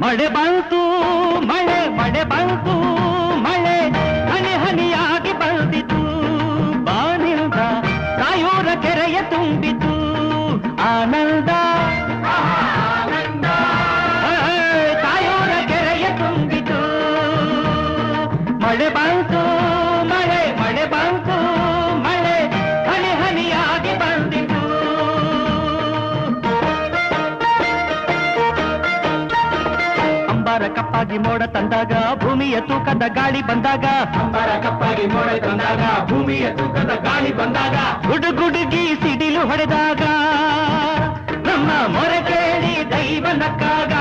ಮಳೆ ಬಂತು ಮಳೆ ಮಳೆ ಬಂತು ಮಳೆ ಹನಿ ಹನಿಯಾಗಿ ಬಂದಿತು ಬಾನಿಂದ ಕಾಯೂರ ಕೆರೆಯ ತುಂಬಿತು ಆನಂದ ಕಾಯೂರ ಕೆರೆಯ ತುಂಬಿತು ಮಳೆ ಬಂತು ಮಳೆ ಮಳೆ ಬಂತು ಮಳೆ ಹನಿ ಹನಿಯಾಗಿ ಬಂದಿತು ಅಂಬಾರ ಕಪ್ಪಾಗಿ ಮೋಡ ತಂದಾಗ ಭೂಮಿಯ ತೂಕದ ಗಾಳಿ ಬಂದಾಗ ಅಂಬಾರ ಕಪ್ಪಾಗಿ ಮೋಡ ತಂದಾಗ ಭೂಮಿಯ ತೂಕದ ಗಾಳಿ ಬಂದಾಗ ಗುಡುಗುಡುಗಿ ಸಿಡಿಲು ಹೊಡೆದಾಗ ನಮ್ಮ ಮೊರೆ ಕೇಳಿ ದೈವ ನಕ್ಕಾಗ